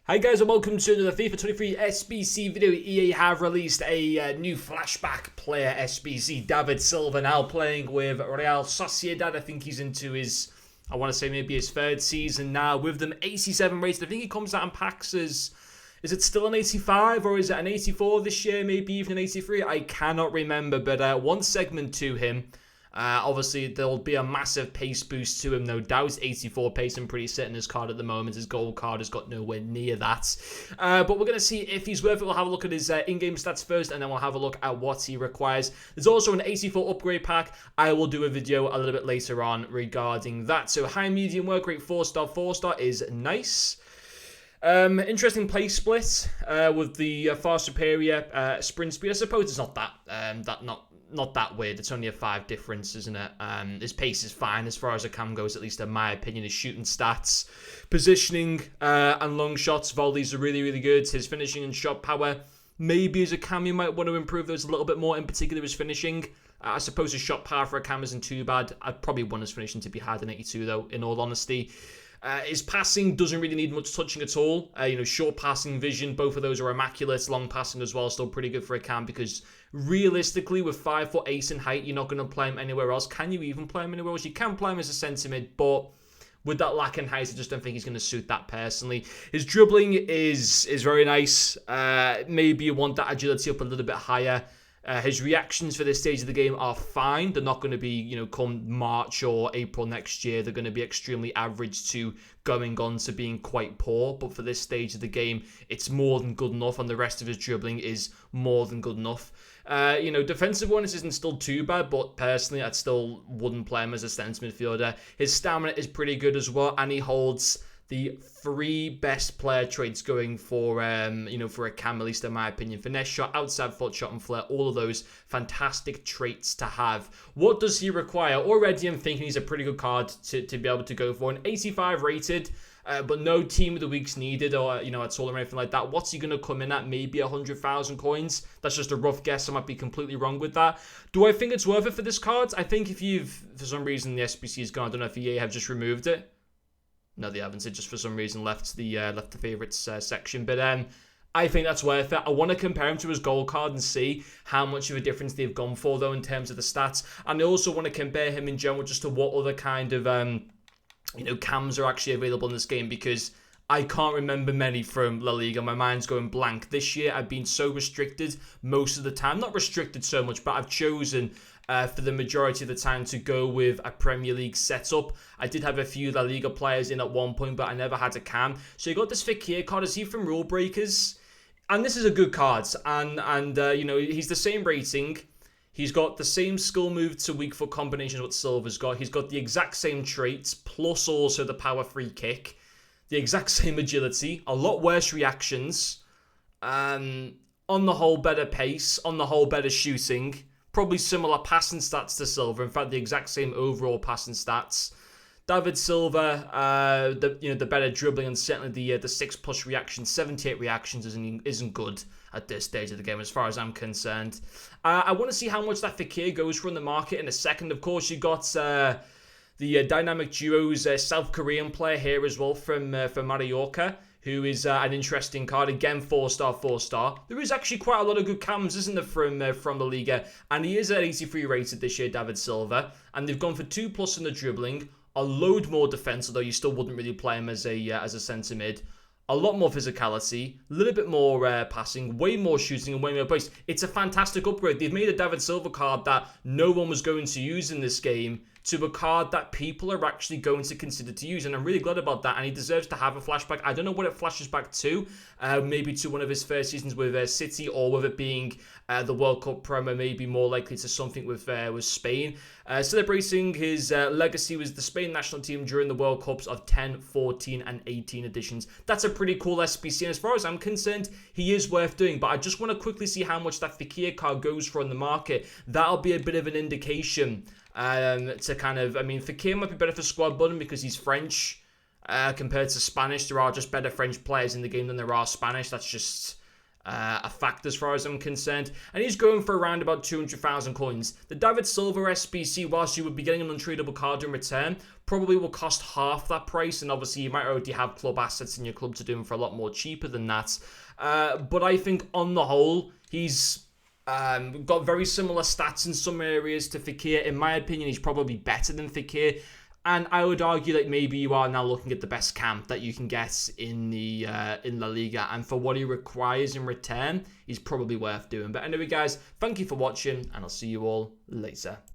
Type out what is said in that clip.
Hi guys and welcome to another FIFA 23 SBC video. EA have released a new flashback player SBC, David Silva, now playing with Real Sociedad. I think he's into his, I want to say maybe his third season now with them. 87 rated. I think he comes out in packs as, is it still an 85 or is it an 84 this year? Maybe even an 83? I cannot remember, but one segment to him. Obviously, there'll be a massive pace boost to him, no doubt. 84 pace and pretty set in his card at the moment. His gold card has got nowhere near that. But we're going to see if he's worth it. We'll have a look at his in-game stats first, and then we'll have a look at what he requires. There's also an 84 upgrade pack. I will do a video a little bit later on regarding that. So high, medium, work rate, 4-star. 4-star is nice. Interesting play split with the far superior sprint speed. I suppose it's not that not that weird. It's only a 5 difference, isn't it? His pace is fine as far as a cam goes, at least in my opinion. His shooting stats, positioning, and long shots, volleys are really, really good. His finishing and shot power, maybe as a cam you might want to improve those a little bit more, in particular his finishing. I suppose his shot power for a cam isn't too bad. I'd probably want his finishing to be higher than 82 though, in all honesty. His passing doesn't really need much touching at all. Short passing, vision, both of those are immaculate. Long passing as well, still pretty good for a cam because realistically, with 5'8" in height, you're not going to play him anywhere else. Can you even play him anywhere else? You can play him as a centre mid, but with that lack in height, I just don't think he's going to suit that personally. His dribbling is very nice. Maybe you want that agility up a little bit higher. His reactions for this stage of the game are fine. They're not going to be, come March or April next year, they're going to be extremely average to going on to being quite poor. But for this stage of the game, it's more than good enough, and the rest of his dribbling is more than good enough. Defensive awareness isn't still too bad, but personally, I still wouldn't play him as a centre midfielder. His stamina is pretty good as well, and he holds the 3 best player traits going for a cam, at least in my opinion. Finesse shot, outside foot shot, and flair, all of those fantastic traits to have. What does he require? Already I'm thinking he's a pretty good card to be able to go for. An 85 rated, but no team of the weeks needed or, at all or anything like that. What's he going to come in at? Maybe 100,000 coins? That's just a rough guess. I might be completely wrong with that. Do I think it's worth it for this card? I think if for some reason, the SBC is gone. I don't know if EA have just removed it. No, they haven't. It just for some reason left the favourites section. But I think that's worth it. I want to compare him to his gold card and see how much of a difference they've gone for, though, in terms of the stats. And I also want to compare him in general just to what other kind of, cams are actually available in this game, because I can't remember many from La Liga. My mind's going blank. This year, I've been so restricted most of the time. Not restricted so much, but I've chosen for the majority of the time to go with a Premier League setup. I did have a few La Liga players in at one point, but I never had a cam. So you got this Fekir card. Is he from Rule Breakers? And this is a good card. And he's the same rating. He's got the same skill move to weak foot combination as what Silva's got. He's got the exact same traits, plus also the power free kick. The exact same agility. A lot worse reactions. On the whole, better pace. On the whole, better shooting. Probably similar passing stats to Silva. In fact, the exact same overall passing stats. David Silva, the better dribbling, and certainly the 6+ reactions, 78 reactions isn't good at this stage of the game as far as I'm concerned. I want to see how much that Fekir goes for in the market in a second. Of course, you got the Dynamic Duos South Korean player here as well from Mallorca, who is an interesting card. Again, 4-star, 4-star. There is actually quite a lot of good cams, isn't there, from the Liga? And he is at 83 rated this year, David Silva. And they've gone for 2+ in the dribbling. A load more defense, although you still wouldn't really play him as a centre mid. A lot more physicality, a little bit more passing, way more shooting, and way more pace. It's a fantastic upgrade. They've made a David Silva card that no one was going to use in this game to a card that people are actually going to consider to use, and I'm really glad about that, and he deserves to have a flashback. I don't know what it flashes back to, maybe to one of his first seasons with City, or with it being the World Cup promo, maybe more likely to something with Spain. Celebrating his legacy with the Spain national team during the World Cups of 10, 14, and 18 editions. That's a pretty cool SBC, and as far as I'm concerned, he is worth doing, but I just want to quickly see how much that Fekir card goes for on the market. That'll be a bit of an indication to kind of, Fekir might be better for squad building because he's French compared to Spanish. There are just better French players in the game than there are Spanish. That's just a fact as far as I'm concerned. And he's going for around about 200,000 coins. The David Silva SBC, whilst you would be getting an untradeable card in return, probably will cost half that price, and obviously you might already have club assets in your club to do him for a lot more cheaper than that. But I think on the whole, he's got very similar stats in some areas to Fekir. In my opinion, he's probably better than Fekir. And I would argue that maybe you are now looking at the best camp that you can get in the in La Liga. And for what he requires in return, he's probably worth doing. But anyway, guys, thank you for watching, and I'll see you all later.